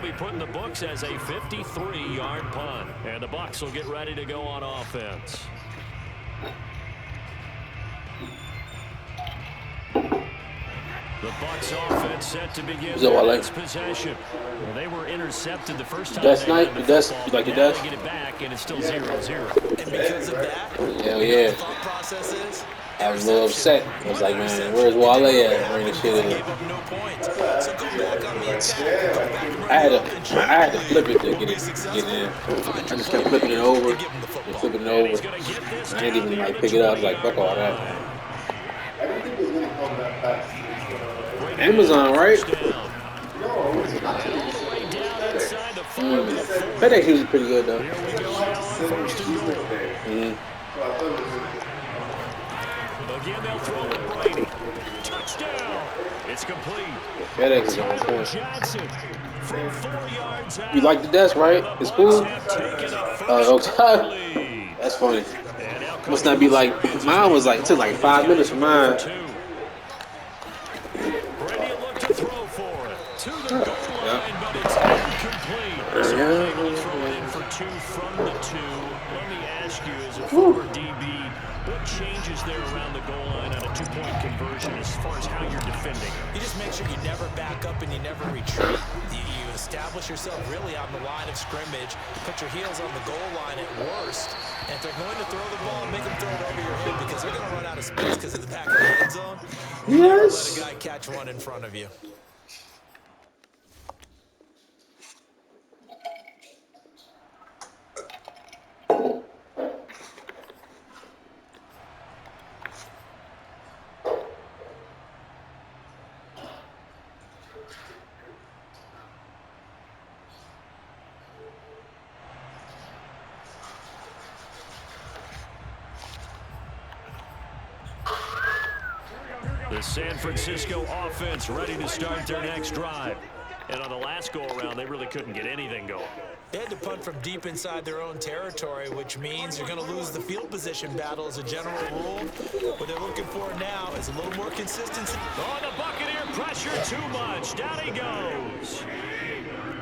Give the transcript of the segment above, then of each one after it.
be put in the books as a 53-yard punt. And the Bucs will get ready to go on offense. The Bucs offense set to begin their next possession. Well, they were intercepted the first time. That's nice. That's like your desk. They get it back, and it's still 0-0. And because of that, hell yeah. the thought process is I was a little upset. I was like, man, where's Wale at? Bring the shit in. I had to flip it to get it in. I just kept flipping it over and flipping it over. I didn't even like pick it up. Like, fuck all that. Amazon, right? FedEx usually pretty good though. Again, they'll throw to Brady. Touchdown. It's complete. FedEx is on point. Johnson from 4 yards out. You like the desk, right? It's cool. That's funny. Must not be like mine was like it took like 5 minutes for mine. Brady looked to throw for it to the goal line, but it's incomplete. So able to throw it in for 2 from the 2. Let me ask you, as a former DB, what changes there around the goal line on a 2-point conversion as far as how you're defending? You just make sure you never back up and you never retreat. You establish yourself really on the line of scrimmage, put your heels on the goal line at worst, and if they're going to throw the ball, make them throw it over your head because they're going to run out of space because of the back of the end zone. Yes. Let a guy catch one in front of you. The San Francisco offense ready to start their next drive. And on the last go-around, they really couldn't get anything going. They had to punt from deep inside their own territory, which means you're going to lose the field position battle as a general rule. What they're looking for now is a little more consistency. Oh, the Buccaneer pressure too much. Down he goes.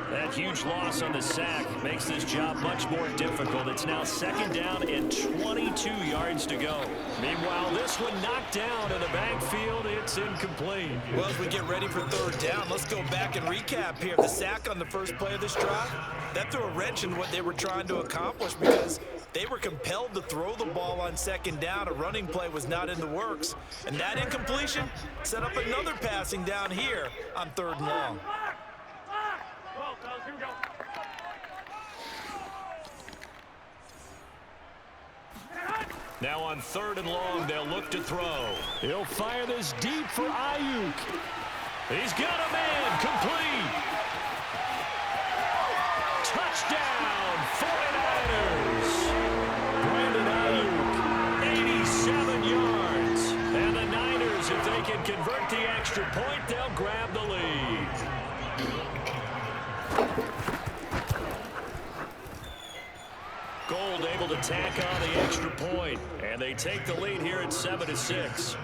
That huge loss on the sack makes this job much more difficult. It's now 2nd down and 22 yards to go. Meanwhile, this one knocked down in the backfield. It's incomplete. Well, as we get ready for 3rd down, let's go back and recap here. The sack on the first play of this drive, that threw a wrench in what they were trying to accomplish because they were compelled to throw the ball on 2nd down. A running play was not in the works. And that incompletion set up another passing down here on 3rd and long. Now on 3rd and long, they'll look to throw. He'll fire this deep for Ayuk. He's got a man, complete. Touchdown, 49ers. Brandon Ayuk, 87 yards. And the Niners, if they can convert the extra point, they'll grab the lead. Gold able to tack on the extra point, and they take the lead here at 7-6.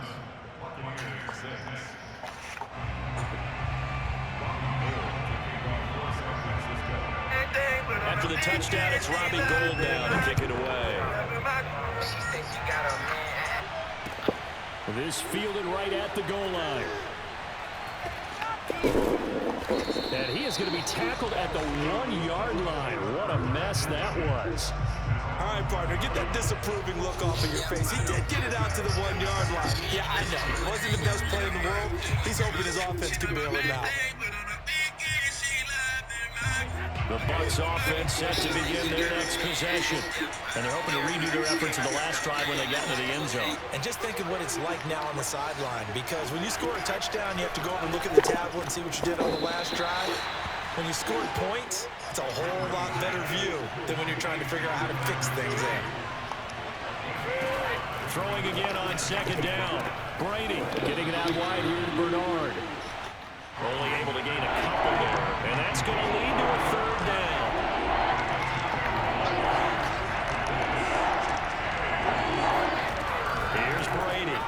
After the touchdown, it's Robbie Gould now to kick it away. This fielded right at the goal line. And he is going to be tackled at the 1-yard line. What a mess that was. All right, partner, get that disapproving look off of your face. He did get it out to the 1-yard line. Yeah, I know. It wasn't the best play in the world. He's hoping his offense can bail him out. The Bucs offense set to begin their next possession. And they're hoping to redo their efforts in the last drive when they got into the end zone. And just think of what it's like now on the sideline. Because when you score a touchdown, you have to go over and look at the tablet and see what you did on the last drive. When you scored points, it's a whole lot better view than when you're trying to figure out how to fix things in. Throwing again on 2nd down. Brady getting it out wide here to Bernard. Only able to gain a couple there. And that's going to lead to a 3rd down. Here's Brady.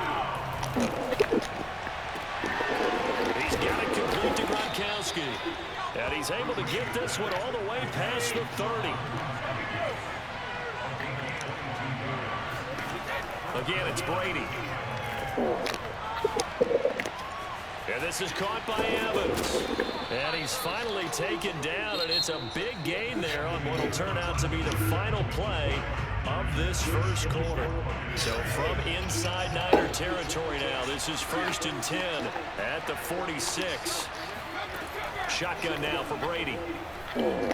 He's got it complete to Gronkowski. And he's able to get get this one all the way past the 30. Again, it's Brady. And this is caught by Evans. And he's finally taken down, and it's a big gain there on what will turn out to be the final play of this first quarter. So from inside Niner territory now, this is 1st and 10 at the 46. Shotgun now for Brady. And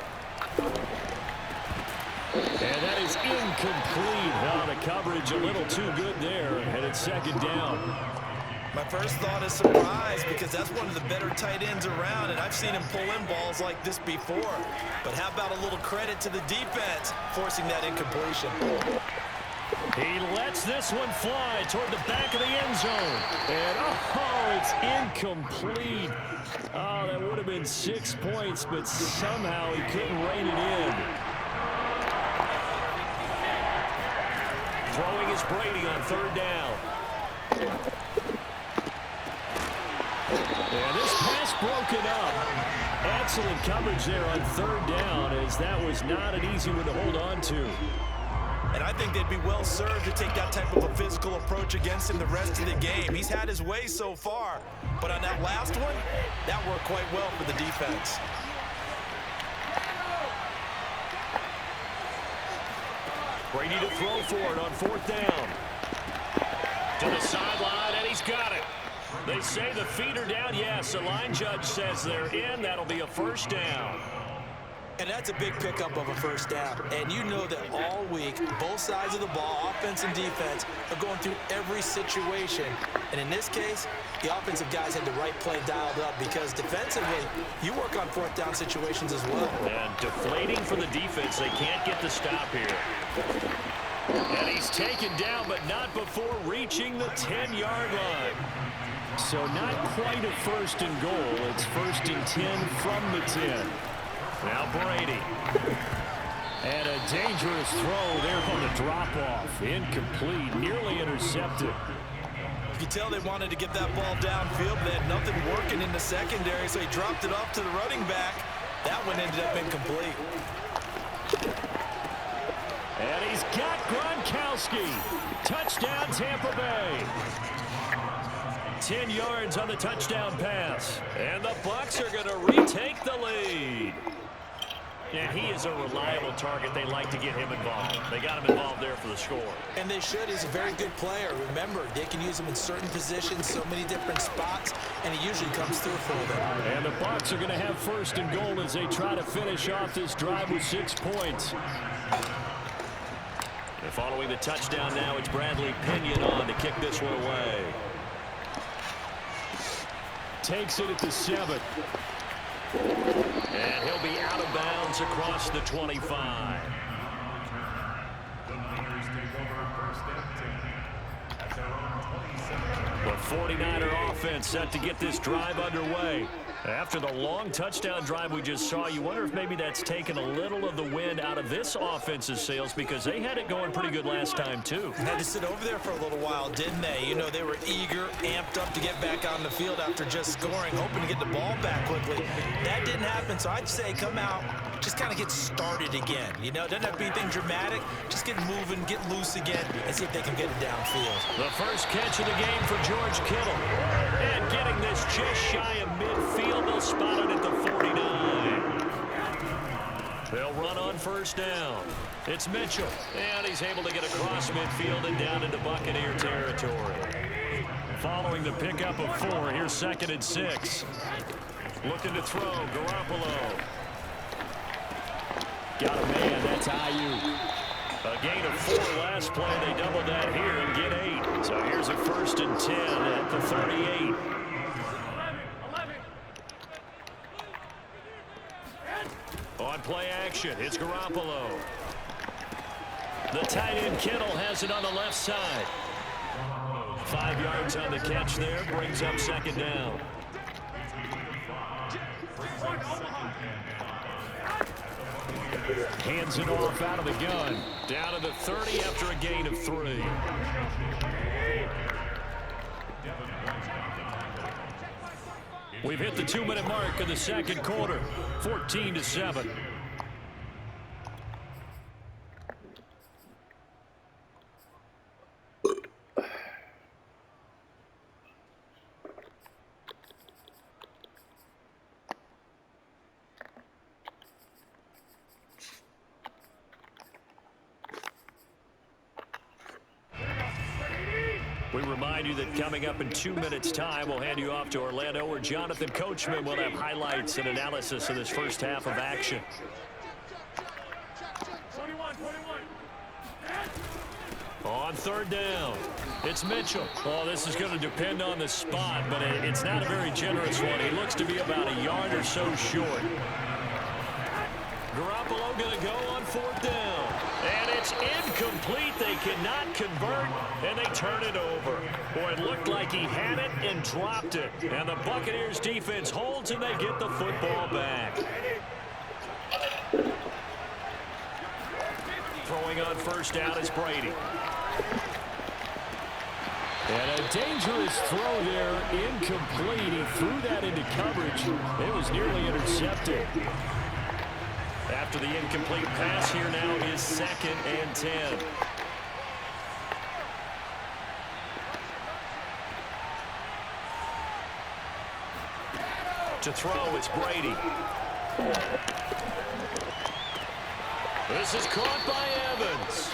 that is incomplete. Now the coverage a little too good there, and it's 2nd down. My first thought is surprise, because that's one of the better tight ends around, and I've seen him pull in balls like this before. But how about a little credit to the defense forcing that incompletion? He lets this one fly toward the back of the end zone. And, oh, it's incomplete. Oh, that would have been 6 points, but somehow he couldn't rein it in. Throwing is Brady on 3rd down. And this pass broken up. Excellent coverage there on 3rd down, as that was not an easy one to hold on to. And I think they'd be well served to take that type of a physical approach against him the rest of the game. He's had his way so far, but on that last one, that worked quite well for the defense. Brady to throw for it on 4th down. To the sideline, and he's got it. They say the feet are down. Yes, the line judge says they're in. That'll be a 1st down. And that's a big pickup of a 1st down. And you know that all week, both sides of the ball, offense and defense, are going through every situation. And in this case, the offensive guys had the right play dialed up, because defensively, you work on 4th down situations as well. And deflating for the defense. They can't get the stop here. And he's taken down, but not before reaching the 10-yard line. So not quite a 1st and goal. It's 1st and 10 from the 10. Now Brady. And a dangerous throw there on the drop-off. Incomplete, nearly intercepted. You could tell they wanted to get that ball downfield, but they had nothing working in the secondary, so he dropped it off to the running back. That one ended up incomplete. And he's got Gronkowski. Touchdown, Tampa Bay. 10 yards on the touchdown pass. And the Bucs are going to retake the lead. And he is a reliable target. They like to get him involved. They got him involved there for the score. And they should. He's a very good player. Remember, they can use him in certain positions, so many different spots, and he usually comes through for them. And the Bucs are going to have 1st and goal as they try to finish off this drive with 6 points. And following the touchdown now, it's Bradley Pinion on to kick this one away. Takes it at the 7. And he'll be out of bounds across the 25. The 49er offense set to get this drive underway. After the long touchdown drive we just saw, you wonder if maybe that's taken a little of the wind out of this offense's sails, because they had it going pretty good last time, too. Had to sit over there for a little while, didn't they? You know, they were eager, amped up to get back on the field after just scoring, hoping to get the ball back quickly. That didn't happen, so I'd say come out, just kind of get started again. You know, it doesn't have to be anything dramatic. Just get moving, get loose again, and see if they can get it downfield. The first catch of the game for George Kittle. And getting this just shy of midfield. They'll spot it at the 49. They'll run on 1st down. It's Mitchell. And he's able to get across midfield and down into Buccaneer territory. Following the pickup of 4, here's 2nd and 6. Looking to throw, Garoppolo. Got a man, that's Ayuk. A gain of 4 last play. They doubled that here and get 8. So here's a 1st and 10 at the 38. On play action, it's Garoppolo. The tight end Kittle has it on the left side. 5 yards on the catch there, brings up 2nd down. Hands it off out of the gun. Down to the 30 after a gain of 3. We've hit the 2-minute mark of the second quarter, 14-7. We remind you that coming up in 2 minutes' time, we'll hand you off to Orlando, where Jonathan Coachman will have highlights and analysis of this first half of action. On third down, it's Mitchell. Oh, this is going to depend on the spot, but it's not a very generous one. He looks to be about a yard or so short. Garoppolo going to go on fourth down. And it's incomplete. They cannot convert, and they turn it over. Boy, it looked like he had it and dropped it. And the Buccaneers defense holds, and they get the football back. Throwing on first down is Brady. And a dangerous throw there, incomplete. He threw that into coverage. It was nearly intercepted. After the incomplete pass, here now is 2nd and 10. To throw, it's Brady. This is caught by Evans.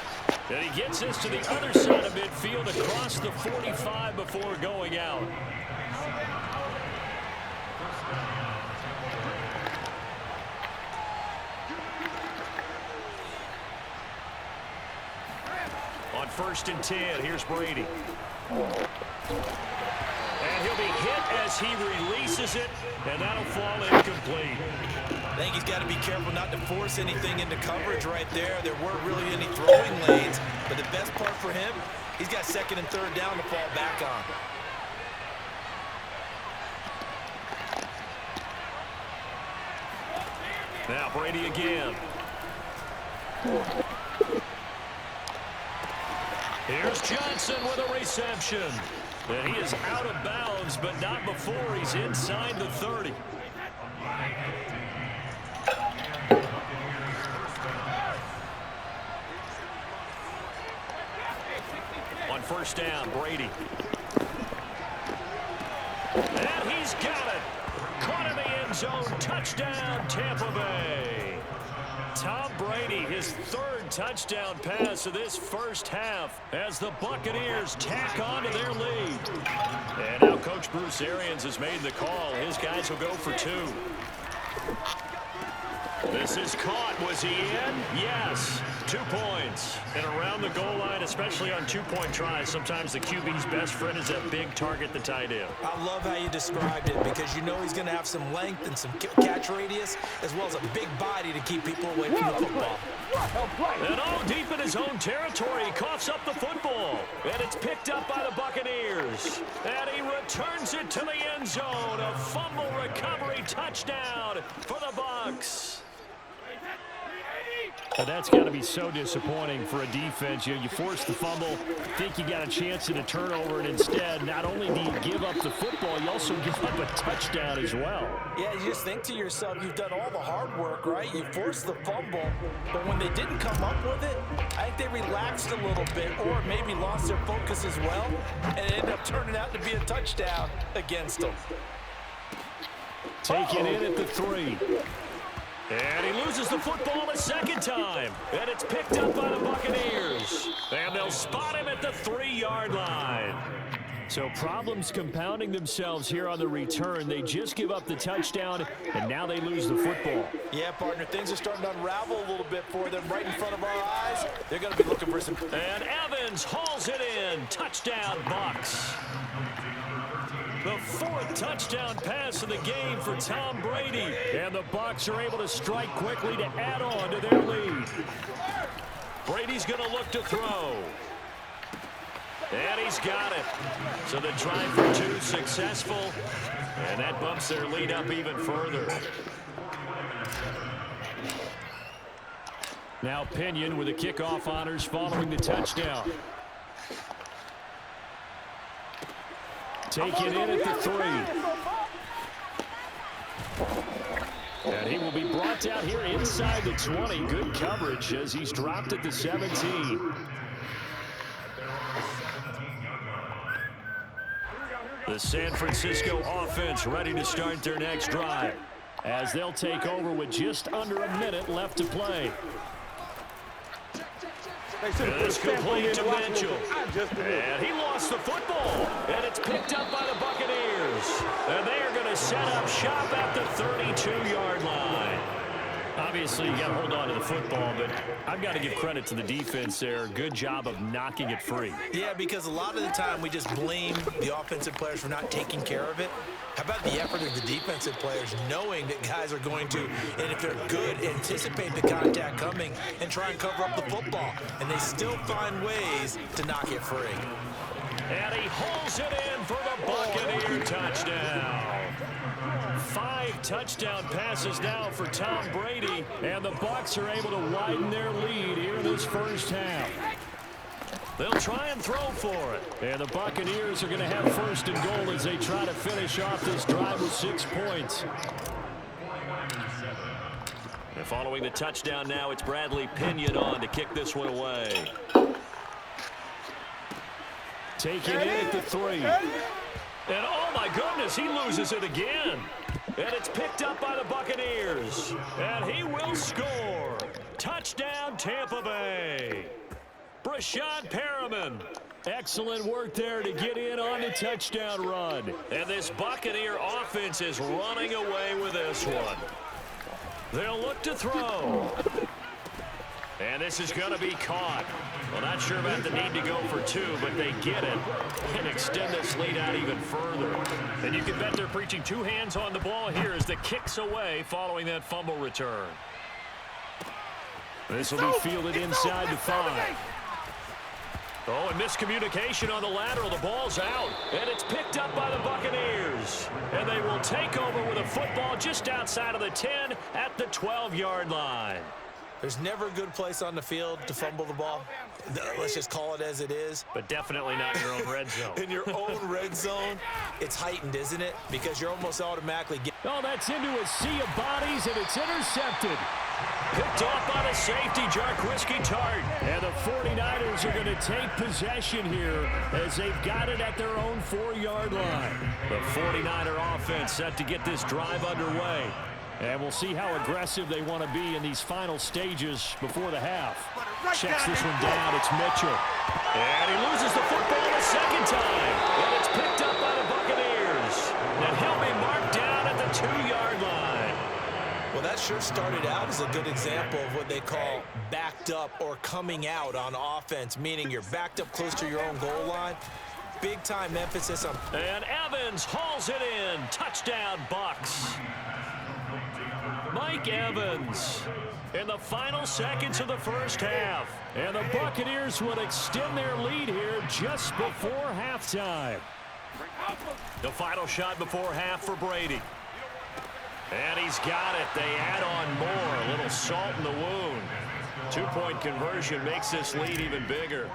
And he gets this to the other side of midfield across the 45 before going out. On 1st and 10, here's Brady. And he'll be hit as he releases it, and that'll fall incomplete. I think he's got to be careful not to force anything into coverage right there. There weren't really any throwing lanes, but the best part for him, he's got 2nd and 3rd down to fall back on. Now Brady again. Here's Johnson with a reception. And he is out of bounds, but not before he's inside the 30. On first down, Brady. And he's got it. Caught in the end zone. Touchdown, Tampa Bay. Tom Brady, his 3rd touchdown pass of this first half as the Buccaneers tack on to their lead. And now Coach Bruce Arians has made the call. His guys will go for 2. This is caught. Was he in? Yes. 2 points. And around the goal line, especially on 2-point tries, sometimes the QB's best friend is that big target, the tight end. I love how you described it because you know he's going to have some length and some catch radius as well as a big body to keep people away from the football. And all deep in his own territory, he coughs up the football. And it's picked up by the Buccaneers. And he returns it to the end zone. A fumble recovery touchdown for the Bucs. Well, that's got to be so disappointing for a defense. You force the fumble, think you got a chance at a turnover, and instead, not only do you give up the football, you also give up a touchdown as well. Yeah, you just think to yourself, you've done all the hard work, right? You forced the fumble, but when they didn't come up with it, I think they relaxed a little bit or maybe lost their focus as well, and it ended up turning out to be a touchdown against them. Taken in at the 3. And he loses the football a 2nd time. And it's picked up by the Buccaneers. And they'll spot him at the 3-yard line. So problems compounding themselves here on the return. They just give up the touchdown, and now they lose the football. Yeah, partner, things are starting to unravel a little bit for them right in front of our eyes. They're going to be looking for some... And Evans hauls it in. Touchdown, Bucs. The 4th touchdown pass of the game for Tom Brady. And the Bucs are able to strike quickly to add on to their lead. Brady's going to look to throw. And he's got it. So the drive for 2 successful. And that bumps their lead up even further. Now Pinion with the kickoff honors following the touchdown. Taken in at the 3. And he will be brought down here inside the 20. Good coverage as he's dropped at the 17. The San Francisco offense ready to start their next drive as they'll take over with just under a minute left to play. It's complete to Mitchell. And he lost the football. And it's picked up by the Buccaneers. And they are going to set up shop at the 32-yard line. Obviously, you got to hold on to the football, but I've got to give credit to the defense there. Good job of knocking it free. Yeah, because a lot of the time we just blame the offensive players for not taking care of it. How about the effort of the defensive players knowing that guys are going to, and if they're good, anticipate the contact coming and try and cover up the football. And they still find ways to knock it free. And he hauls it in for the Buccaneer touchdown. 5 touchdown passes now for Tom Brady, and the Bucs are able to widen their lead here in this first half. They'll try and throw for it, and the Buccaneers are going to have first and goal as they try to finish off this drive with 6 points. And following the touchdown now, it's Bradley Pinion on to kick this one away. Taking it at the 3. And oh my goodness, he loses it again. And it's picked up by the Buccaneers. And he will score. Touchdown, Tampa Bay. Brashad Perriman. Excellent work there to get in on the touchdown run. And this Buccaneer offense is running away with this one. They'll look to throw. And this is going to be caught. Well, not sure about the need to go for 2, but they get it and extend this lead out even further. And you can bet they're preaching 2 hands on the ball here as the kick's away following that fumble return. This will be fielded inside the 5. Oh, and miscommunication on the lateral. The ball's out, and it's picked up by the Buccaneers. And they will take over with a football just outside of the 10 at the 12-yard line. There's never a good place on the field to fumble the ball. Let's just call it as it is. But definitely not in your own red zone. In your own red zone, it's heightened, isn't it? Because you're almost automatically getting... Oh, that's into a sea of bodies, and it's intercepted. Picked off by the safety, Jarquiski Tart. And the 49ers are going to take possession here as they've got it at their own 4-yard line. The 49er offense set to get this drive underway. And we'll see how aggressive they want to be in these final stages before the half. Checks this one down. It's Mitchell. And he loses the football a second time. And it's picked up by the Buccaneers. And he'll be marked down at the 2-yard line. Well, that sure started out as a good example of what they call backed up or coming out on offense, meaning you're backed up close to your own goal line. Big-time emphasis on... And Evans hauls it in. Touchdown, Bucs. Mike Evans in the final seconds of the first half. And the Buccaneers will extend their lead here just before halftime. The final shot before half for Brady. And he's got it. They add on more. A little salt in the wound. 2-point conversion makes this lead even bigger.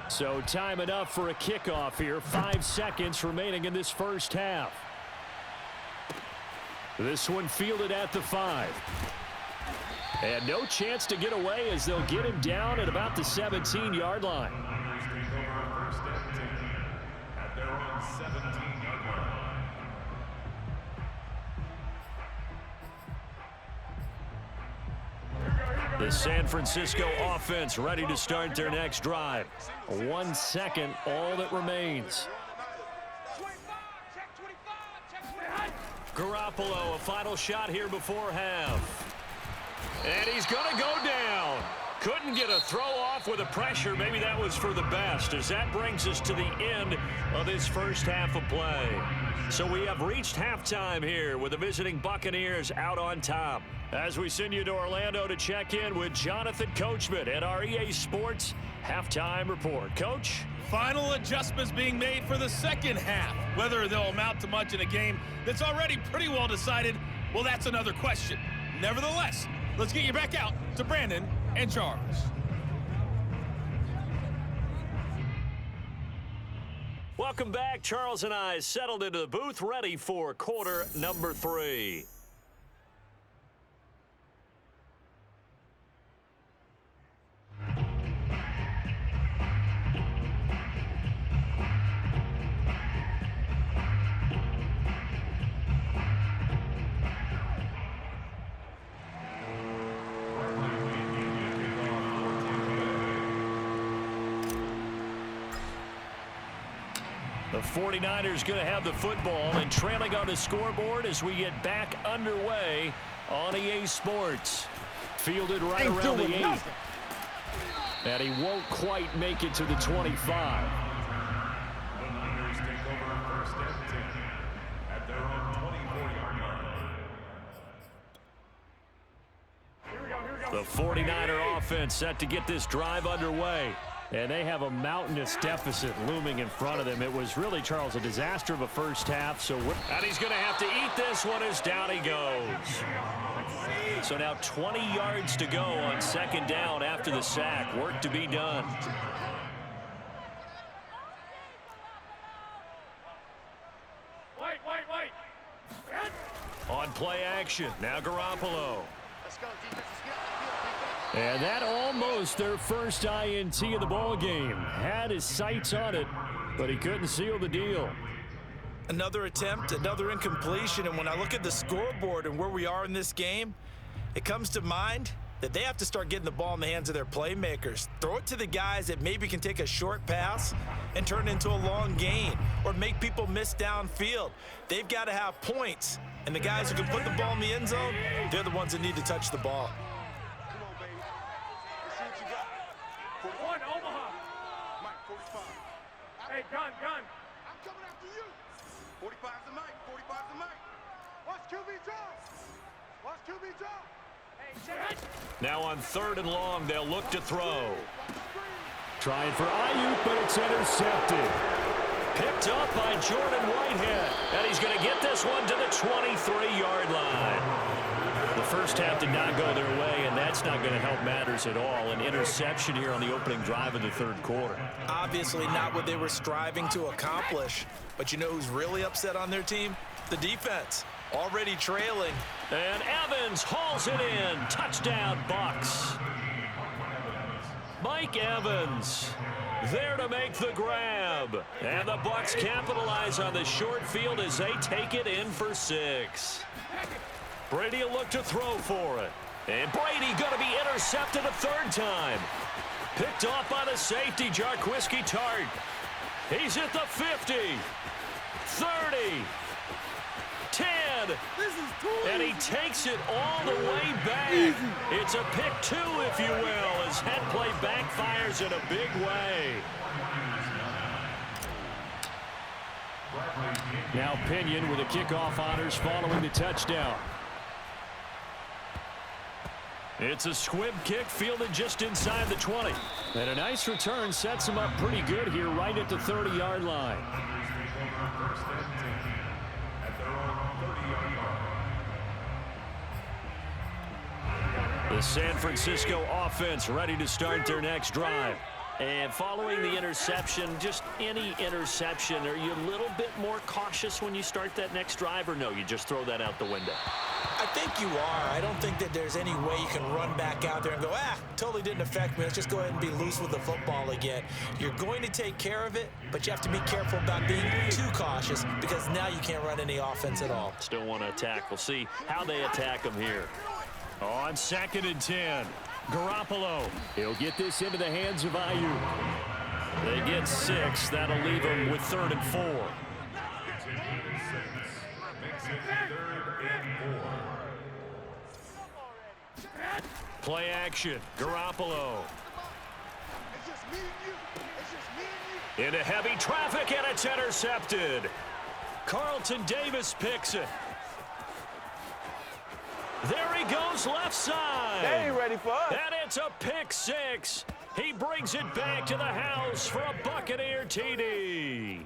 So time enough for a kickoff here. 5 seconds remaining in this first half. This one fielded at the 5. And no chance to get away as they'll get him down at about the 17-yard line. The San Francisco offense ready to start their next drive. 1 second, all that remains. Garoppolo, a final shot here before half. And he's going to go down. Couldn't get a throw off with the pressure. Maybe that was for the best, as that brings us to the end of this first half of play. So we have reached halftime here with the visiting Buccaneers out on top. As we send you to Orlando to check in with Jonathan Coachman at our EA Sports Halftime Report. Coach? Final adjustments being made for the second half. Whether they'll amount to much in a game that's already pretty well decided, well, that's another question. Nevertheless, let's get you back out to Brandon and Charles. Welcome back. Charles and I settled into the booth, ready for quarter number 3. 49ers going to have the football and trailing on the scoreboard as we get back underway on EA Sports. Fielded right around the 8. And he won't quite make it to the 25. The 49er offense set to get this drive underway. And they have a mountainous deficit looming in front of them. It was really, Charles, a disaster of a first half. And he's going to have to eat this one as down he goes. So now 20 yards to go on second down after the sack. Work to be done. Wait. On play action. Now Garoppolo. Let's go, defense. And that almost their first INT of the ball game. Had his sights on it, but he couldn't seal the deal. Another attempt, another incompletion, and when I look at the scoreboard and where we are in this game, it comes to mind that they have to start getting the ball in the hands of their playmakers. Throw it to the guys that maybe can take a short pass and turn it into a long gain or make people miss downfield. They've got to have points, and the guys who can put the ball in the end zone, they're the ones that need to touch the ball. Hey, gun. I'm coming after you. 45's the mic. 45's the mic. Watch QB draw. Watch QB draw. Hey, check. Now on 3rd and long, they'll look to throw. Trying for Ayuk, but it's intercepted. Picked up by Jordan Whitehead. And he's going to get this one to the 23-yard line. The first half did not go their way, and that's not going to help matters at all. An interception here on the opening drive of the 3rd quarter. Obviously not what they were striving to accomplish. But you know who's really upset on their team? The defense. Already trailing. And Evans hauls it in. Touchdown, Bucs. Mike Evans there to make the grab. And the Bucs capitalize on the short field as they take it in for 6. Brady will look to throw for it. And Brady going to be intercepted a 3rd time. Picked off by the safety, Jarquiski Tart. He's at the 50, 30, 10. And he takes it all the way back. It's a pick 2, if you will, as head play backfires in a big way. Now Pinion with the kickoff honors following the touchdown. It's a squib kick fielded just inside the 20. And a nice return sets him up pretty good here right at the 30-yard line. The San Francisco offense ready to start their next drive. And following the interception, just any interception, are you a little bit more cautious when you start that next drive, or no, you just throw that out the window? I think you are. I don't think that there's any way you can run back out there and go, totally didn't affect me. Let's just go ahead and be loose with the football again. You're going to take care of it, but you have to be careful about being too cautious because now you can't run any offense at all. Still want to attack. We'll see how they attack them here. On 2nd and 10, Garoppolo. He'll get this into the hands of Ayuk. They get 6. That'll leave them with 3rd and 4. Play action. Garoppolo. It's just me and you. It's just me and you. Into heavy traffic, and it's intercepted. Carlton Davis picks it. There he goes left side. They ain't ready for us. And it's a pick 6. He brings it back to the house for a Buccaneer TD.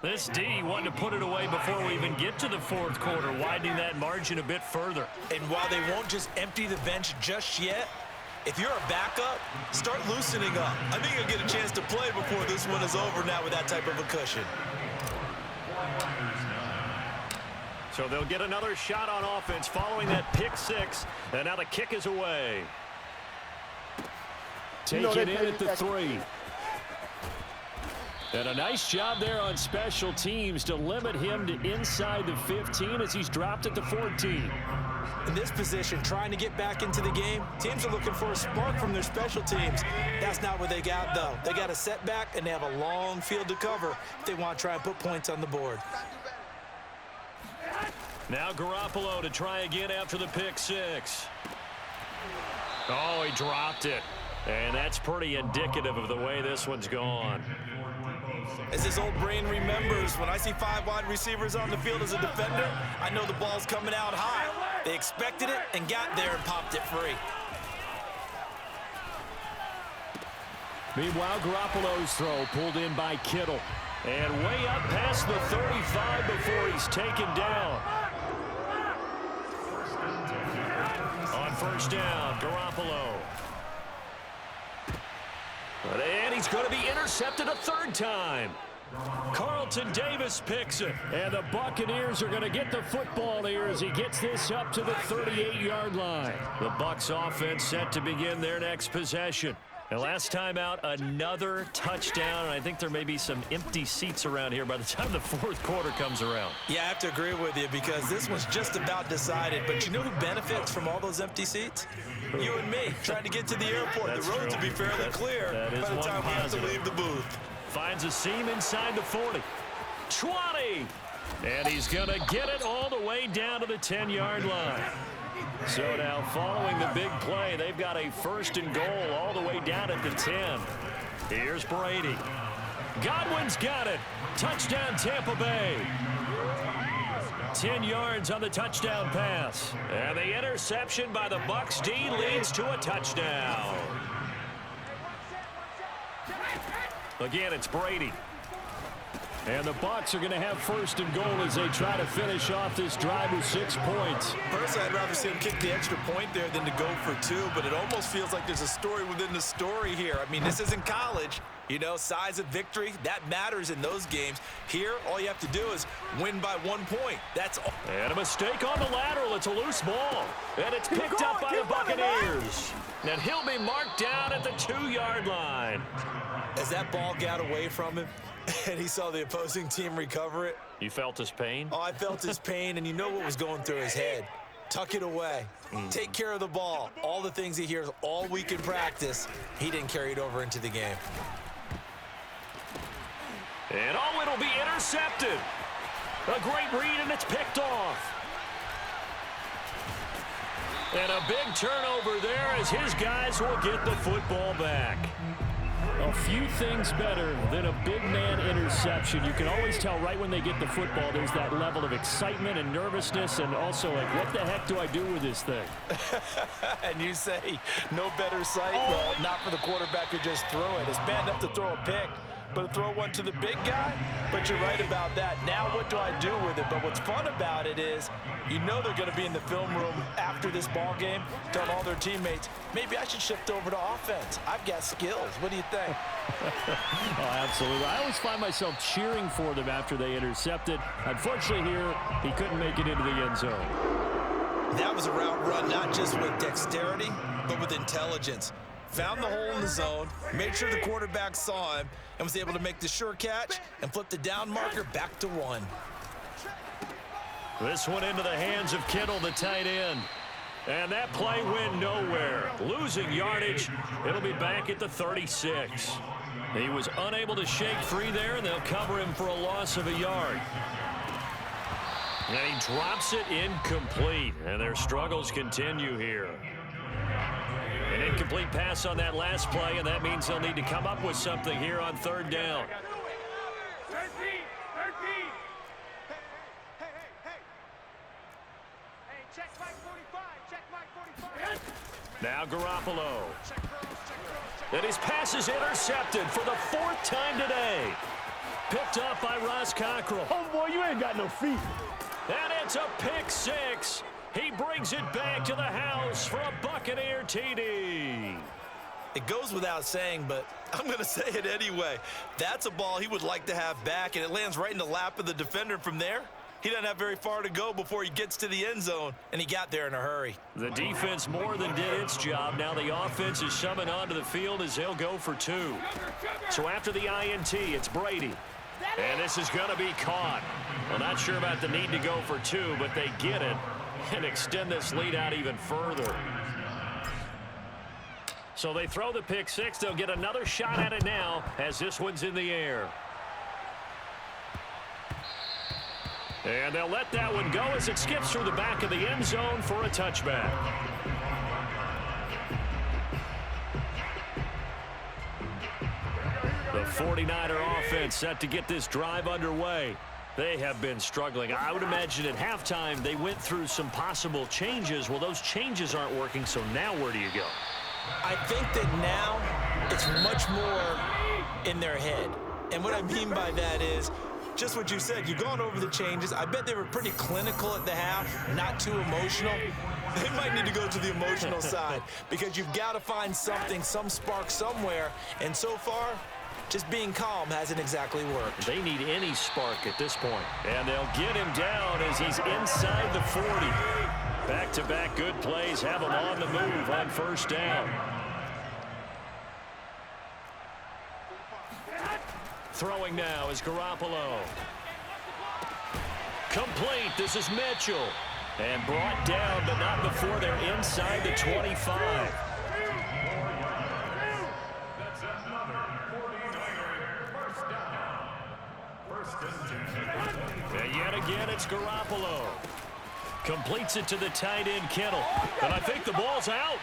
This D wanted to put it away before we even get to the 4th quarter, widening that margin a bit further. And while they won't just empty the bench just yet, if you're a backup, start loosening up. I think you'll get a chance to play before this one is over now with that type of a cushion. So they'll get another shot on offense following that pick 6, and now the kick is away. Taken in at the 3. And a nice job there on special teams to limit him to inside the 15 as he's dropped at the 14. In this position, trying to get back into the game, teams are looking for a spark from their special teams. That's not what they got, though. They got a setback, and they have a long field to cover if they want to try and put points on the board. Now Garoppolo to try again after the pick six. Oh, he dropped it. And that's pretty indicative of the way this one's gone. As his old brain remembers, when I see 5 wide receivers on the field as a defender, I know the ball's coming out high. They expected it and got there and popped it free. Meanwhile, Garoppolo's throw pulled in by Kittle. And way up past the 35 before he's taken down. On first down, Garoppolo. And he's going to be intercepted a third time. Carlton Davis picks it. And the Buccaneers are going to get the football here as he gets this up to the 38-yard line. The Bucs offense set to begin their next possession. And last time out, another touchdown. And I think there may be some empty seats around here by the time the fourth quarter comes around. Yeah, I have to agree with you because this one's just about decided. But you know who benefits from all those empty seats? You and me, trying to get to the airport. That's the roads true. will be fairly clear by the time we have to leave the booth. Finds a seam inside the 40. 20! And he's going to get it all the way down to the 10-yard line. So now following the big play, they've got a first and goal all the way down at the 10. Here's Brady. Godwin's got it. Touchdown Tampa Bay. 10 yards on the touchdown pass. And the interception by the Bucs D leads to a touchdown. Again, it's Brady. And the Bucs are going to have first and goal as they try to finish off this drive with 6 points. Personally, I'd rather see him kick the extra point there than to go for 2, but it almost feels like there's a story within the story here. I mean, this isn't college. You know, size of victory, that matters in those games. Here, all you have to do is win by 1 point. That's all. And a mistake on the lateral. It's a loose ball. And it's picked up by the Buccaneers. And he'll be marked down at the 2-yard line. As that ball got away from him, and he saw the opposing team recover it. You felt his pain? Oh, I felt his pain, and you know what was going through his head. Tuck it away. Take care of the ball. All the things he hears all week in practice, he didn't carry it over into the game. And oh, it'll be intercepted. A great read, and it's picked off. And a big turnover there as his guys will get the football back. A few things better than a big man interception. You can always tell right when they get the football, there's that level of excitement and nervousness and also like, what the heck do I do with this thing? And you say, no better sight? Well, not for the quarterback who just threw it. It's bad enough to throw a pick, but to throw one to the big guy? But you're right about that. Now what do I do with it? But what's fun about it is you know they're going to be in the film room after this ball game telling all their teammates, maybe I should shift over to offense. I've got skills. What do you think? Oh, absolutely. I always find myself cheering for them after they intercepted. Unfortunately here, he couldn't make it into the end zone. That was a route run not just with dexterity, but with intelligence. Found the hole in the zone, made sure the quarterback saw him, and was able to make the sure catch and flip the down marker back to 1. This one into the hands of Kittle, the tight end. And that play went nowhere. Losing yardage. It'll be back at the 36. He was unable to shake free there, and they'll cover him for a loss of a yard. And he drops it incomplete, and their struggles continue here. An incomplete pass on that last play, and that means they'll need to come up with something here on third down. 13. Hey, check Mike 45. Check Mike 45. Now Garoppolo. And his pass is intercepted for the 4th time today. Picked up by Ross Cockrell. Oh, boy, you ain't got no feet. And it's a pick 6. He brings it back to the house for a Buccaneer TD. It goes without saying, but I'm going to say it anyway. That's a ball he would like to have back, and it lands right in the lap of the defender. From there, He doesn't have very far to go before he gets to the end zone, and he got there in a hurry. The defense more than did its job. Now the offense is shoving onto the field as they'll go for 2. So after the INT, it's Brady. And this is going to be caught. Well, not sure about the need to go for 2, but they get it and extend this lead out even further. So they throw the pick 6. They'll get another shot at it now as this one's in the air. And they'll let that one go as it skips through the back of the end zone for a touchback. The 49er offense set to get this drive underway. They have been struggling. I would imagine at halftime they went through some possible changes. Well, those changes aren't working, so now where do you go? I think that now it's much more in their head. And what I mean by that is just what you said. You've gone over the changes. I bet they were pretty clinical at the half, not too emotional. They might need to go to the emotional side because you've got to find something, some spark somewhere. And so far, just being calm hasn't exactly worked. They need any spark at this point. And they'll get him down as he's inside the 40. Back-to-back good plays have him on the move on first down. Throwing now is Garoppolo. Complete. This is Mitchell. And brought down, but not before they're inside the 25. And yet again, it's Garoppolo. Completes it to the tight end, Kittle. And I think the ball's out.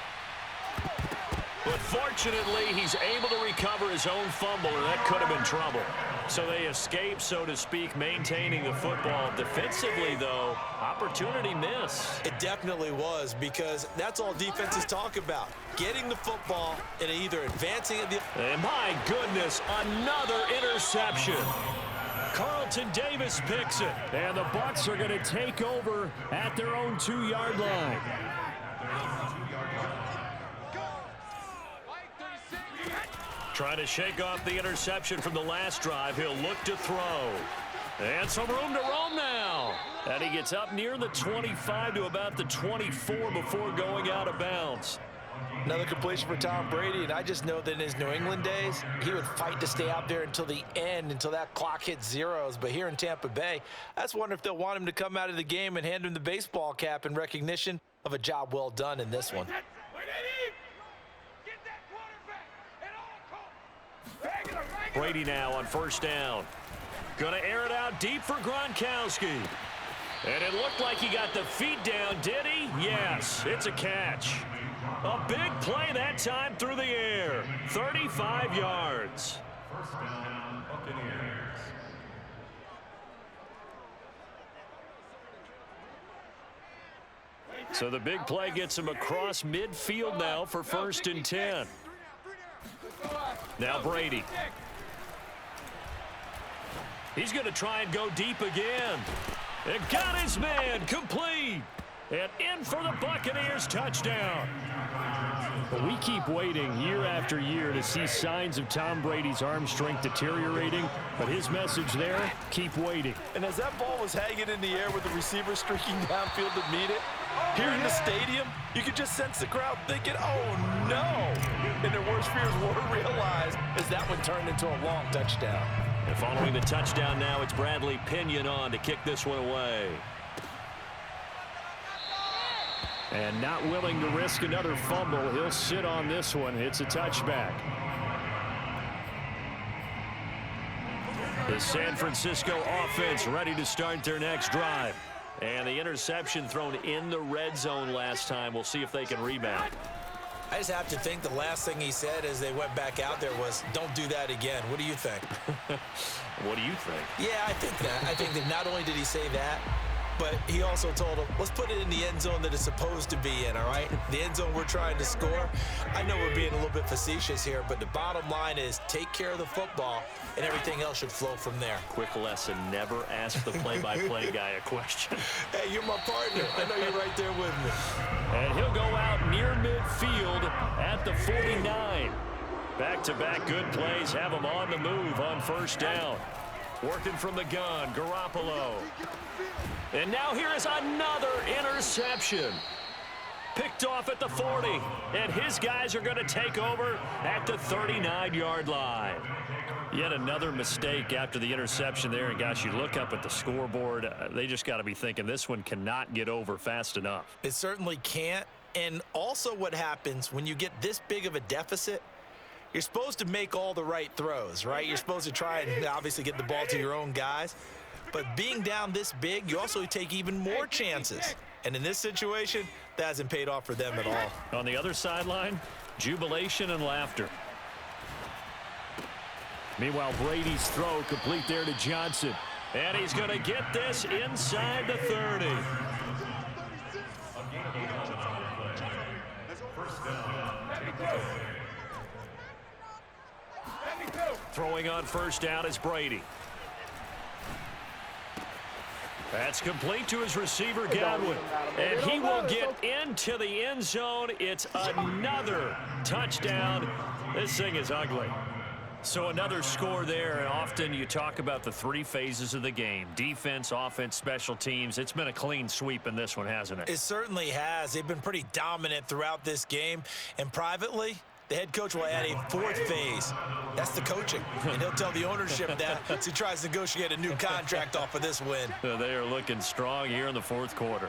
But fortunately, he's able to recover his own fumble, or that could have been trouble. So they escape, so to speak, maintaining the football. Defensively, though, opportunity miss. It definitely was, because that's all defenses talk about. Getting the football and either advancing at the... And my goodness, another interception. Carlton Davis picks it. And the Bucs are going to take over at their own 2-yard line. Trying to shake off the interception from the last drive. He'll look to throw. And some room to roam now. And he gets up near the 25 to about the 24 before going out of bounds. Another completion for Tom Brady, and I just know that in his New England days, he would fight to stay out there until the end, until that clock hit zeros. But here in Tampa Bay, I just wonder if they'll want him to come out of the game and hand him the baseball cap in recognition of a job well done in this one. Brady now on first down. Gonna air it out deep for Gronkowski. And it looked like he got the feet down, did he? Yes, it's a catch. A big play that time through the air. 35 yards. First down, Buccaneers. So the big play gets him across midfield now for 1st and 10. Now Brady. He's going to try and go deep again. And got his man complete. And in for the Buccaneers touchdown. But we keep waiting year after year to see signs of Tom Brady's arm strength deteriorating. But his message there, keep waiting. And as that ball was hanging in the air with the receiver streaking downfield to meet it, here in the stadium, you could just sense the crowd thinking, oh no. And their worst fears were realized as that one turned into a long touchdown. And following the touchdown now, it's Bradley Pinion on to kick this one away. And not willing to risk another fumble, he'll sit on this one. It's a touchback. The San Francisco offense ready to start their next drive. And the interception thrown in the red zone last time. We'll see if they can rebound. I just have to think the last thing he said as they went back out there was, don't do that again. What do you think? What do you think? Yeah, I think that. I think that not only did he say that, but he also told him, let's put it in the end zone that it's supposed to be in, all right? The end zone we're trying to score. I know we're being a little bit facetious here, but the bottom line is take care of the football, and everything else should flow from there. Quick lesson, never ask the play-by-play guy a question. Hey, you're my partner. I know you're right there with me. And he'll go out near midfield at the 49. Back-to-back good plays have him on the move on first down. Working from the gun, Garoppolo. And now here is another interception. Picked off at the 40, and his guys are going to take over at the 39-yard line. Yet another mistake after the interception there, and gosh, you look up at the scoreboard, they just got to be thinking this one cannot get over fast enough. It certainly can't, and also what happens when you get this big of a deficit, you're supposed to make all the right throws, right? You're supposed to try and obviously get the ball to your own guys, but being down this big, you also take even more chances. And in this situation, that hasn't paid off for them at all. On the other sideline, jubilation and laughter. Meanwhile, Brady's throw complete there to Johnson. And he's going to get this inside the 30. Throwing on first down is Brady. That's complete to his receiver, Godwin. And he will get into the end zone. It's another touchdown. This thing is ugly. So another score there, and often you talk about the three phases of the game. Defense, offense, special teams. It's been a clean sweep in this one, hasn't it? It certainly has. They've been pretty dominant throughout this game. And privately, the head coach will add a fourth phase. That's the coaching. And he'll tell the ownership that as he tries to negotiate a new contract off of this win. They are looking strong here in the fourth quarter.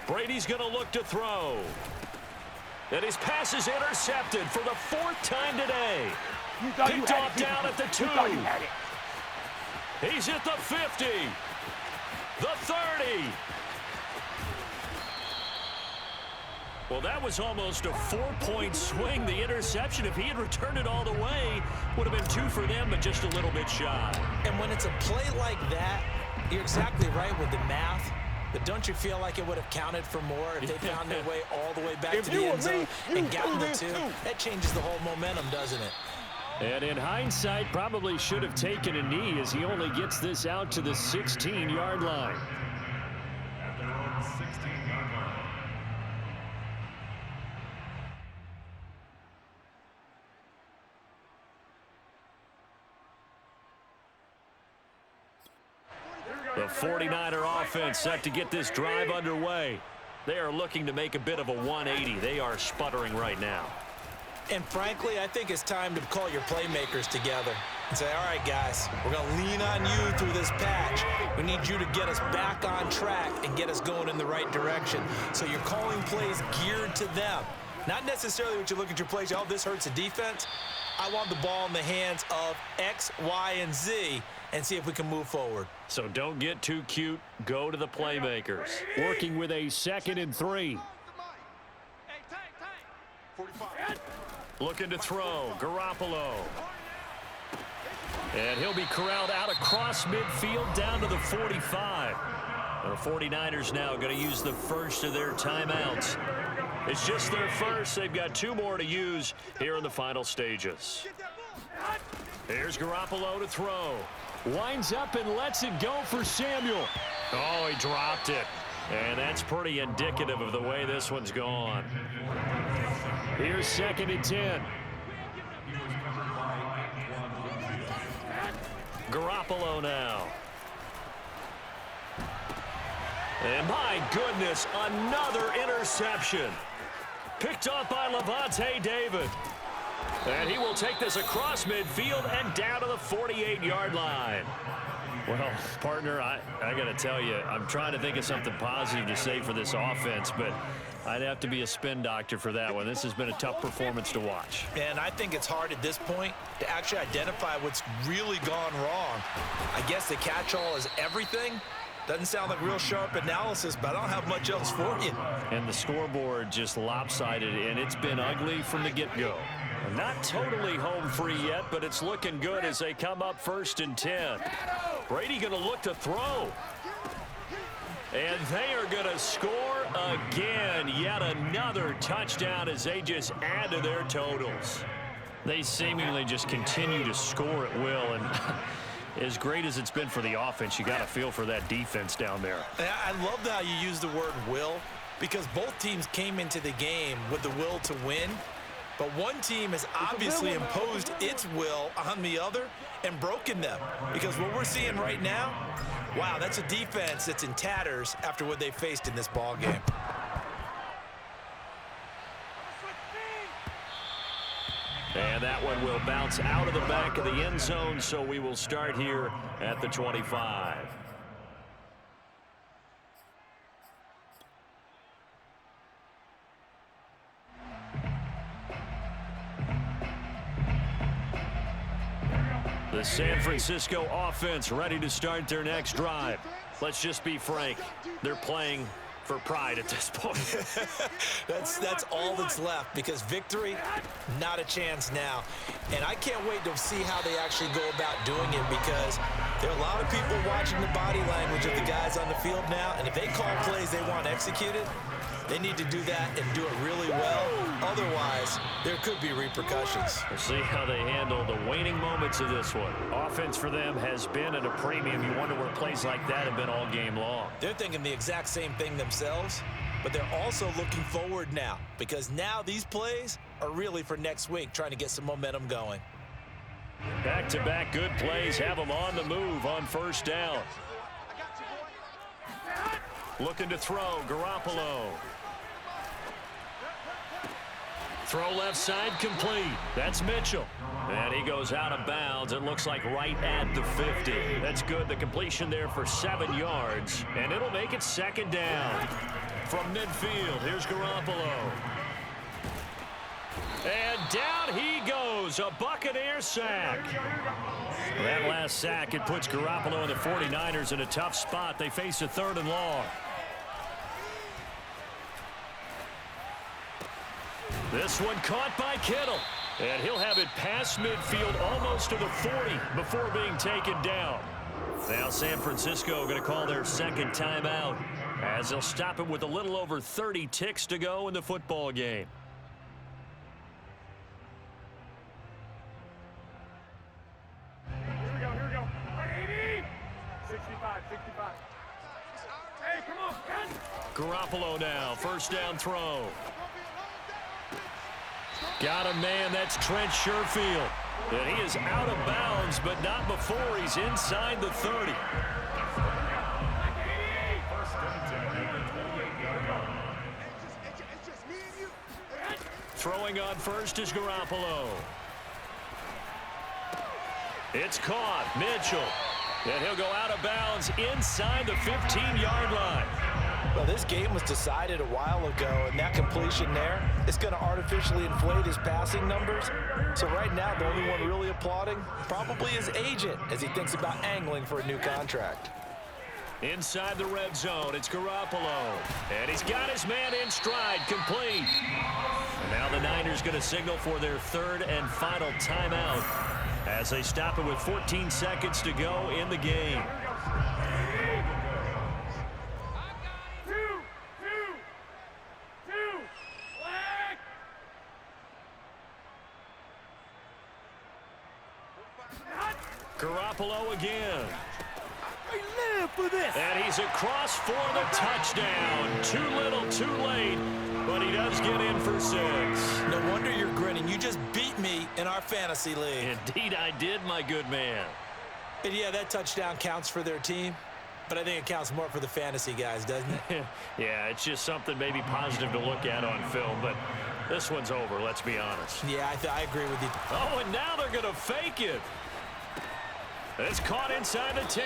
Brady's going to look to throw. And his pass is intercepted for the fourth time today. Picked off down at the 2. He's at the 50. The 30. Well, that was almost a 4-point swing. The interception, if he had returned it all the way, would have been 2 for them, but just a little bit shy. And when it's a play like that, you're exactly right with the math. But don't you feel like it would have counted for more if they found their way all the way back to the end zone and gotten the 2? That changes the whole momentum, doesn't it? And in hindsight, probably should have taken a knee as he only gets this out to the 16-yard line. The 49er offense set to get this drive underway. They are looking to make a bit of a 180. They are sputtering right now. And frankly, I think it's time to call your playmakers together and say, all right, guys, we're going to lean on you through this patch. We need you to get us back on track and get us going in the right direction. So you're calling plays geared to them. Not necessarily what you look at your plays, oh, this hurts the defense. I want the ball in the hands of X, Y, and Z and see if we can move forward. So don't get too cute. Go to the playmakers. Working with a 2nd and 3. Looking to throw. Garoppolo. And he'll be corralled out across midfield down to the 45. The 49ers now going to use the first of their timeouts. It's just their first. They've got 2 more to use here in the final stages. Here's Garoppolo to throw. Winds up and lets it go for Samuel. Oh, he dropped it. And that's pretty indicative of the way this one's gone. Here's 2nd and 10. Garoppolo now. And my goodness, another interception. Picked off by Levante David. And he will take this across midfield and down to the 48-yard line. Well, partner, I got to tell you, I'm trying to think of something positive to say for this offense, but I'd have to be a spin doctor for that one. This has been a tough performance to watch. And I think it's hard at this point to actually identify what's really gone wrong. I guess the catch-all is everything. Doesn't sound like real sharp analysis, but I don't have much else for you. And the scoreboard just lopsided, and it's been ugly from the get-go. Not totally home free yet, but it's looking good as they come up 1st and 10. Brady going to look to throw. And they are going to score again. Yet another touchdown as they just add to their totals. They seemingly just continue to score at will. And as great as it's been for the offense, you got to feel for that defense down there. I love how you use the word will, because both teams came into the game with the will to win. But one team has obviously imposed its will on the other and broken them. Because what we're seeing right now, wow, that's a defense that's in tatters after what they faced in this ball game. And that one will bounce out of the back of the end zone, so we will start here at the 25. The San Francisco offense ready to start their next drive. Let's just be frank, they're playing for pride at this point. That's all that's left, because victory, not a chance now. And I can't wait to see how they actually go about doing it, because there are a lot of people watching the body language of the guys on the field now, and if they call plays they want executed, they need to do that and do it really well. Otherwise, there could be repercussions. We'll see how they handle the waning moments of this one. Offense for them has been at a premium. You wonder where plays like that have been all game long. They're thinking the exact same thing themselves, but they're also looking forward now, because now these plays are really for next week, trying to get some momentum going. Back-to-back good plays have them on the move on first down. Looking to throw, Garoppolo. Throw left side complete. That's Mitchell. And he goes out of bounds. It looks like right at the 50. That's good. The completion there for 7 yards. And it'll make it second down. From midfield, here's Garoppolo. And down he goes. A Buccaneer sack. That last sack, it puts Garoppolo and the 49ers in a tough spot. They face a 3rd and long. This one caught by Kittle. And he'll have it past midfield almost to the 40 before being taken down. Now San Francisco going to call their second timeout as they'll stop it with a little over 30 ticks to go in the football game. Here we go. 80! 65. Hey, come on, Garoppolo now, first down throw. Got a man, that's Trent Sherfield. And he is out of bounds, but not before he's inside the 30. Throwing on first is Garoppolo. It's caught, Mitchell. And he'll go out of bounds inside the 15-yard line. Well, this game was decided a while ago, and that completion there is going to artificially inflate his passing numbers. So right now, the only one really applauding probably his agent as he thinks about angling for a new contract. Inside the red zone, it's Garoppolo. And he's got his man in stride, complete. And now the Niners going to signal for their 3rd and final timeout as they stop it with 14 seconds to go in the game. Garoppolo again. And he's across for the touchdown. Too little, too late, but he does get in for 6. No wonder you're grinning. You just beat me in our fantasy league. Indeed I did, my good man. And yeah, that touchdown counts for their team, but I think it counts more for the fantasy guys, doesn't it? Yeah, it's just something maybe positive to look at on film, but this one's over, let's be honest. Yeah, I agree with you. Oh, and now they're going to fake it. It's caught inside the 10.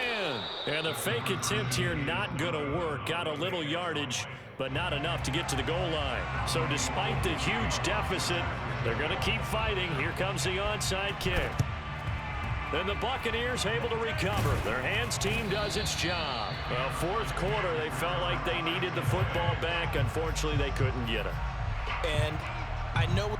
And the fake attempt here not going to work. Got a little yardage, but not enough to get to the goal line. So despite the huge deficit, they're going to keep fighting. Here comes the onside kick. Then the Buccaneers able to recover. Their hands team does its job. Well, 4th quarter, they felt like they needed the football back. Unfortunately, they couldn't get it. And I know...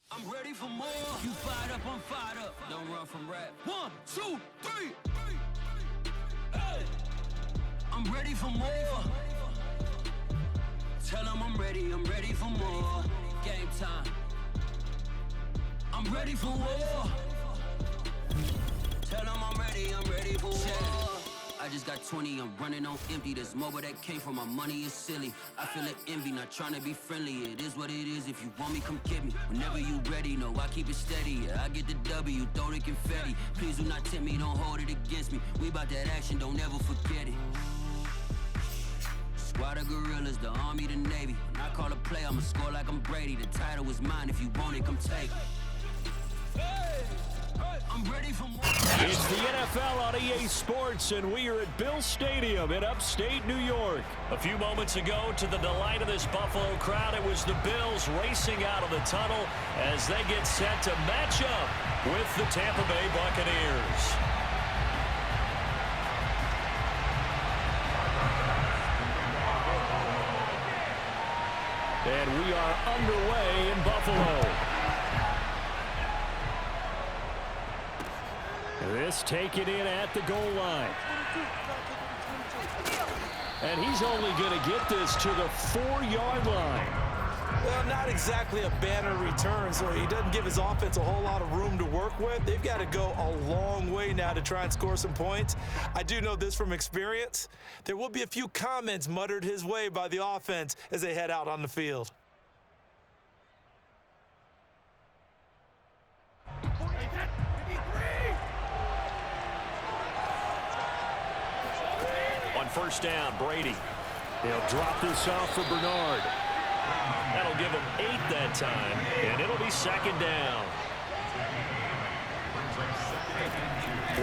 I'm ready for more. You fired up, I'm fired up. Don't run from rap. 1, 2, 3. Hey. I'm ready for more. Tell them I'm ready for more. Game time. I'm ready for war. Tell them I'm ready for war. I I just got 20, I'm running on empty. There's more where that came from, my money is silly. I feel like envy, not trying to be friendly. It is what it is, if you want me, come get me. Whenever you ready, no, I keep it steady. Yeah, I get the W, throw the confetti. Please do not tempt me, don't hold it against me. We bout that action, don't ever forget it. Squad of gorillas, the army, the navy. When I call a play, I'ma score like I'm Brady. The title is mine, if you want it, come take it. I'm ready for more. It's the NFL on EA Sports, and we are at Bill Stadium in upstate New York. A few moments ago, to the delight of this Buffalo crowd, it was the Bills racing out of the tunnel as they get set to match up with the Tampa Bay Buccaneers. And we are underway in Buffalo. This taken in at the goal line. And he's only going to get this to the 4-yard line. Well, not exactly a banner return, so he doesn't give his offense a whole lot of room to work with. They've got to go a long way now to try and score some points. I do know this from experience. There will be a few comments muttered his way by the offense as they head out on the field. On first down, Brady. He'll drop this off for Bernard. That'll give him 8 that time, and it'll be second down.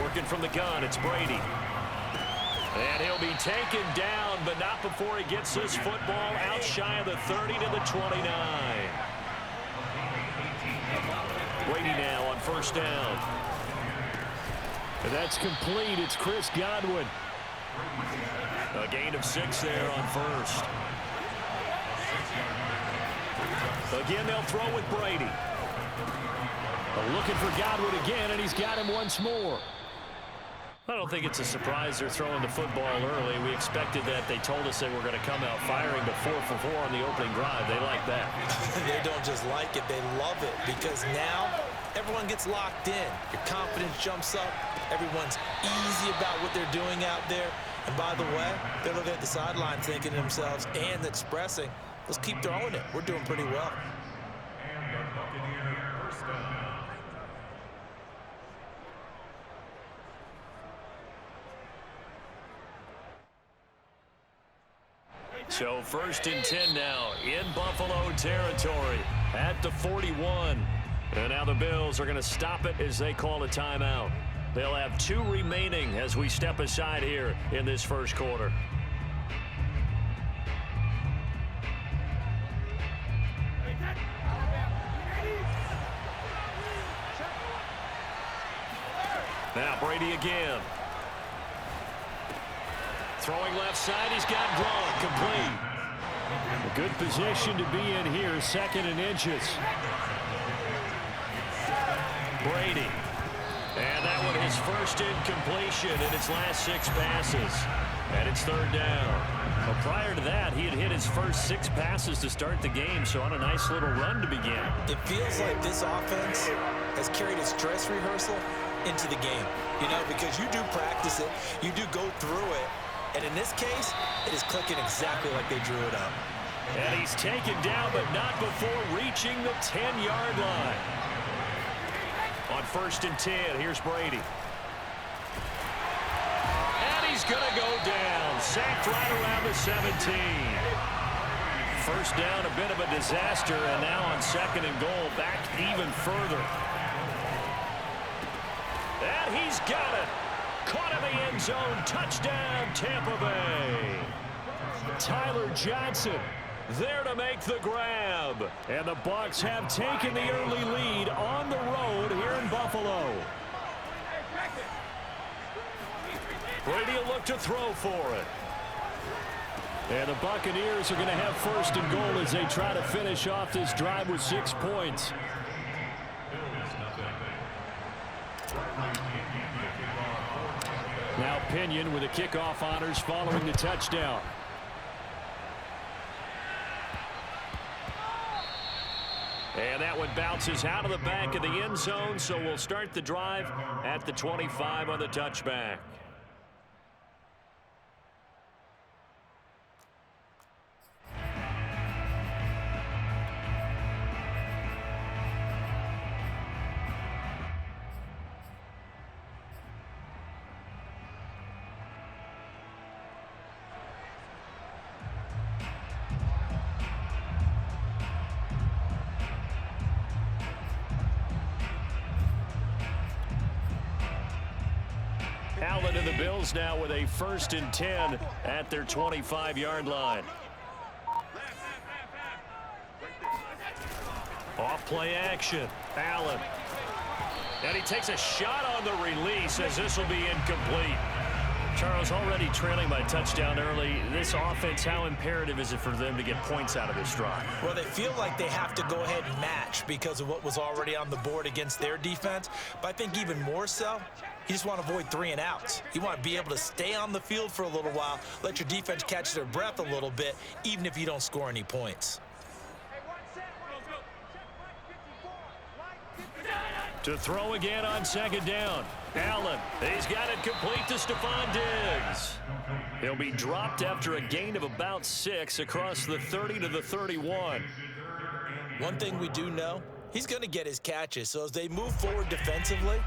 Working from the gun, it's Brady. And he'll be taken down, but not before he gets this football out shy of the 30 to the 29. Brady now on first down. And that's complete. It's Chris Godwin. A gain of 6 there on first. Again, they'll throw with Brady. Looking for Godwin again, and he's got him once more. I don't think it's a surprise they're throwing the football early. We expected that. They told us they were going to come out firing, but 4 for 4 on the opening drive. They like that. They don't just like it, they love it, because now everyone gets locked in. Your confidence jumps up. Everyone's easy about what they're doing out there. And by the way, they're looking at the sideline thinking to themselves and expressing, let's keep throwing it. We're doing pretty well. So first and 10 now in Buffalo territory at the 41. And now the Bills are going to stop it as they call a timeout. They'll have 2 remaining as we step aside here in this first quarter. Now Brady again. Throwing left side, he's got Gronk, complete. A good position to be in here, 2nd and inches. Brady. And that one his first incompletion in his last 6 passes. And it's 3rd down. Well, prior to that, he had hit his first 6 passes to start the game, so on a nice little run to begin. It feels like this offense has carried its dress rehearsal into the game. You know, because you do practice it, you do go through it, and in this case, it is clicking exactly like they drew it up. And he's taken down, but not before reaching the 10-yard line. On first and 10, here's Brady. And he's going to go down. Sacked right around the 17. First down, a bit of a disaster, and now on 2nd and goal, back even further. And he's got it. Caught in the end zone. Touchdown, Tampa Bay. Tyler Johnson there to make the grab. And the Bucs have taken the early lead on the road here in Buffalo. Brady will look to throw for it. And the Buccaneers are going to have 1st and goal as they try to finish off this drive with 6 points. Now Pinion with the kickoff honors following the touchdown. And that one bounces out of the back of the end zone, so we'll start the drive at the 25 on the touchback. Allen and the Bills now with a 1st and 10 at their 25-yard line. Off play action. Allen. And he takes a shot on the release as this will be incomplete. Charles, already trailing by touchdown early. This offense, how imperative is it for them to get points out of this drive? Well, they feel like they have to go ahead and match because of what was already on the board against their defense. But I think even more so, you just want to avoid 3 and outs. You want to be able to stay on the field for a little while, let your defense catch their breath a little bit, even if you don't score any points. To throw again on 2nd down. Allen, he's got it complete to Stephon Diggs. He'll be dropped after a gain of about 6 across the 30 to the 31. One thing we do know, he's going to get his catches. So as they move forward defensively,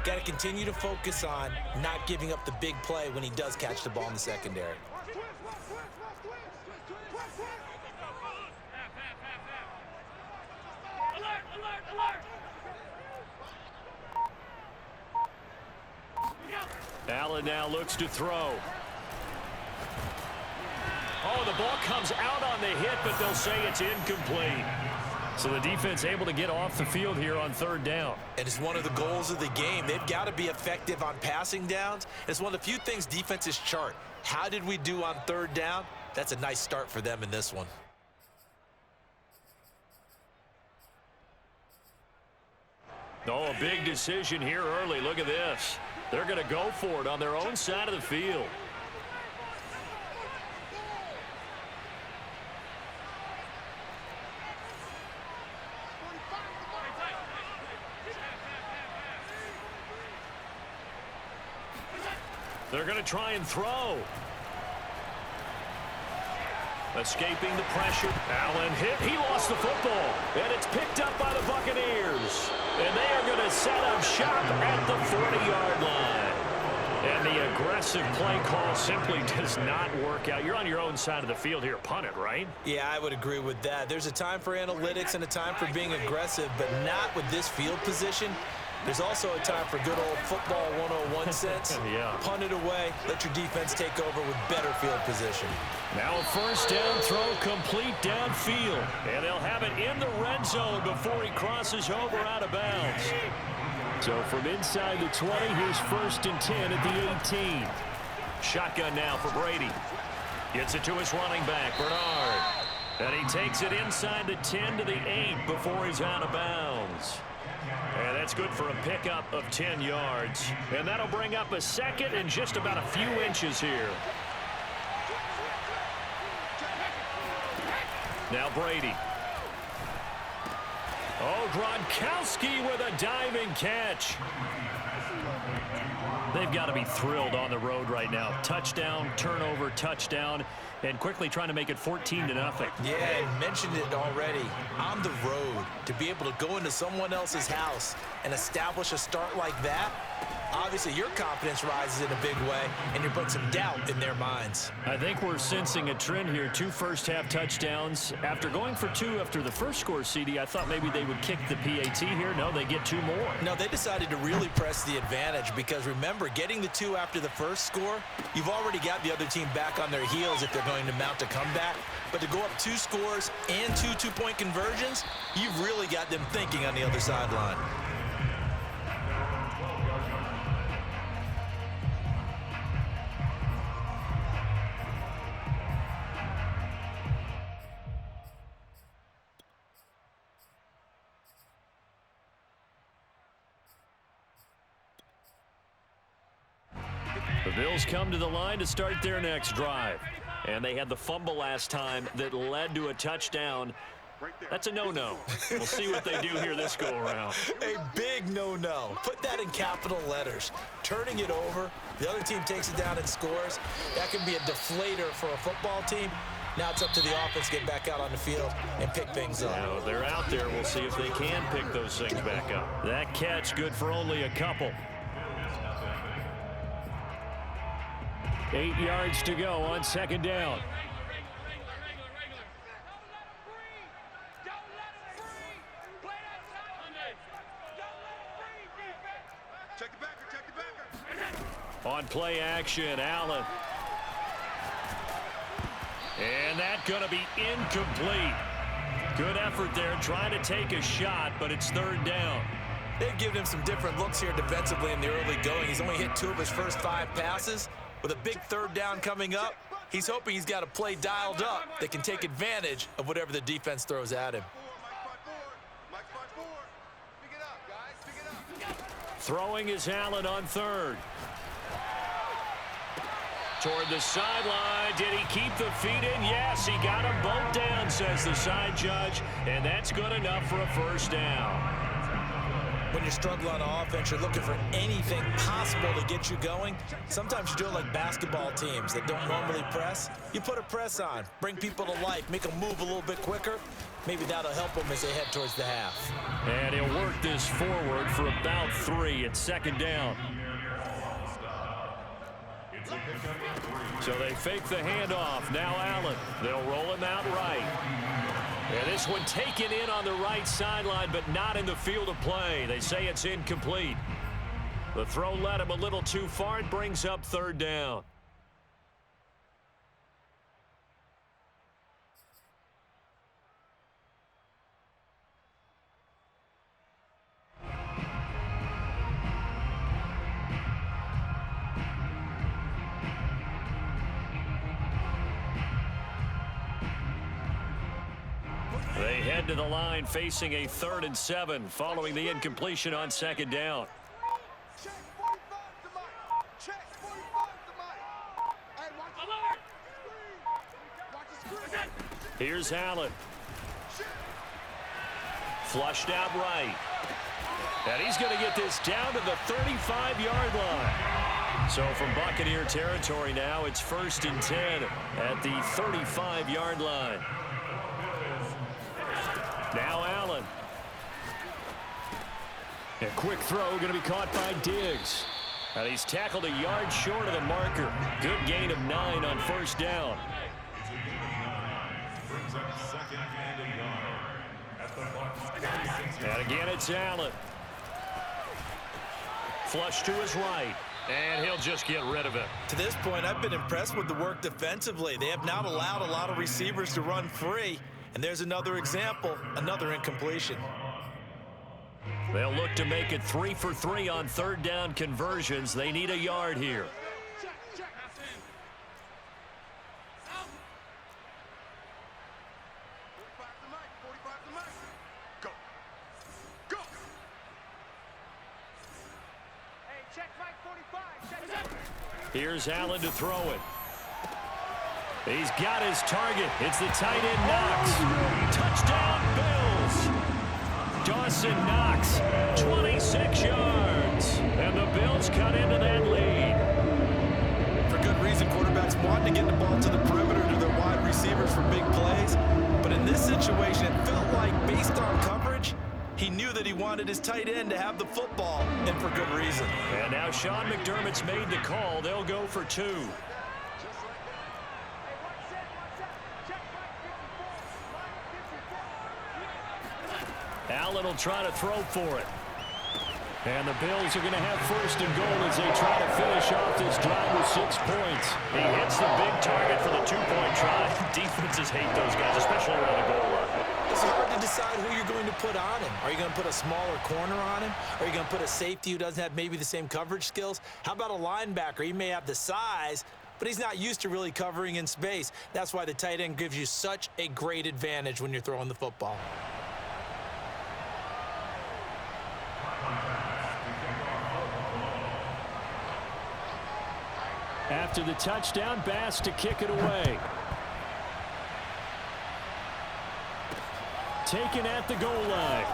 got to continue to focus on not giving up the big play when he does catch the ball in the secondary. Allen now looks to throw. Oh, the ball comes out on the hit, but they'll say it's incomplete. So the defense able to get off the field here on 3rd down. And it's one of the goals of the game. They've got to be effective on passing downs. It's one of the few things defenses chart. How did we do on 3rd down? That's a nice start for them in this one. Oh, a big decision here early. Look at this. They're going to go for it on their own side of the field. They're going to try and throw. Escaping the pressure. Allen hit. He lost the football. And it's picked up by the Buccaneers. And they are going to set up shop at the 40-yard line. And the aggressive play call simply does not work out. You're on your own side of the field here. Punt it, right? Yeah, I would agree with that. There's a time for analytics and a time for being aggressive, but not with this field position. There's also a time for good old football 101 sense. Yeah. Punt it away. Let your defense take over with better field position. Now a 1st down throw complete downfield. And they'll have it in the red zone before he crosses over out of bounds. So from inside the 20, here's 1st and 10 at the 18. Shotgun now for Brady. Gets it to his running back, Bernard. And he takes it inside the 10 to the 8 before he's out of bounds. And that's good for a pickup of 10 yards. And that'll bring up a 2nd and just about a few inches here. Now Brady. Oh, Gronkowski with a diving catch. They've got to be thrilled on the road right now. Touchdown, turnover, touchdown, and quickly trying to make it 14-0. Yeah, I mentioned it already. On the road, to be able to go into someone else's house and establish a start like that, obviously your confidence rises in a big way, and you put some doubt in their minds. I think we're sensing a trend here. 2 first-half touchdowns. After going for 2 after the first score, CD, I thought maybe they would kick the PAT here. No, they get 2 more. No, they decided to really press the advantage because, remember, getting the 2 after the first score, you've already got the other team back on their heels if they're going to mount a comeback. But to go up 2 scores and 2 two-point conversions, you've really got them thinking on the other sideline. The Bills come to the line to start their next drive. And they had the fumble last time that led to a touchdown. That's a no-no. We'll see what they do here this go-around. A big no-no. Put that in capital letters. Turning it over, the other team takes it down and scores. That can be a deflator for a football team. Now it's up to the offense to get back out on the field and pick things up. Now they're out there. We'll see if they can pick those things back up. That catch good for only a couple. 8 yards to go on 2nd down. Check the backer, check the backer. On play action, Allen. And that's going to be incomplete. Good effort there, trying to take a shot, but it's third down. They've given him some different looks here defensively in the early going. He's only hit 2 of his first 5 passes. With a big third down coming up, he's hoping he's got a play dialed up that can take advantage of whatever the defense throws at him. Throwing is Allen on third. Toward the sideline. Did he keep the feet in? Yes, he got them both down, says the side judge. And that's good enough for a first down. When you're struggling on offense, you're looking for anything possible to get you going. Sometimes you do it like basketball teams that don't normally press. You put a press on, bring people to life, make them move a little bit quicker. Maybe that'll help them as they head towards the half. And he'll work this forward for about 3 at second down. So they fake the handoff. Now Allen. They'll roll him out right. And this one taken in on the right sideline, but not in the field of play. They say it's incomplete. The throw led him a little too far. It brings up third down. They head to the line facing a 3rd and 7 following the incompletion on second down. Here's Allen. Flushed out right. And he's going to get this down to the 35-yard line. So from Buccaneer territory now, it's 1st and 10 at the 35-yard line. Now Allen. A quick throw going to be caught by Diggs. And he's tackled a yard short of the marker. Good gain of 9 on first down. And again, it's Allen. Flush to his right. And he'll just get rid of it. To this point, I've been impressed with the work defensively. They have not allowed a lot of receivers to run free. And there's another example, another incompletion. They'll look to make it 3 for 3 on third down conversions. They need a yard here. Here's Allen to throw it. He's got his target. It's the tight end Knox. Touchdown Bills. Dawson Knox, 26 yards. And the Bills cut into that lead. For good reason, quarterbacks want to get the ball to the perimeter to their wide receivers for big plays. But in this situation, it felt like based on coverage, he knew that he wanted his tight end to have the football, and for good reason. And now Sean McDermott's made the call. They'll go for 2. Allen will try to throw for it. And the Bills are going to have 1st and goal as they try to finish off this drive with 6 points. He hits the big target for the 2-point try. Defenses hate those guys, especially around the goal line. It's hard to decide who you're going to put on him. Are you going to put a smaller corner on him? Are you going to put a safety who doesn't have maybe the same coverage skills? How about a linebacker? He may have the size, but he's not used to really covering in space. That's why the tight end gives you such a great advantage when you're throwing the football. After the touchdown, Bass to kick it away. Taken at the goal line.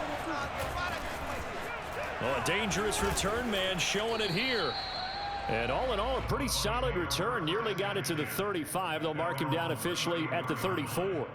Oh, a dangerous return man showing it here. And all in all, a pretty solid return. Nearly got it to the 35. They'll mark him down officially at the 34.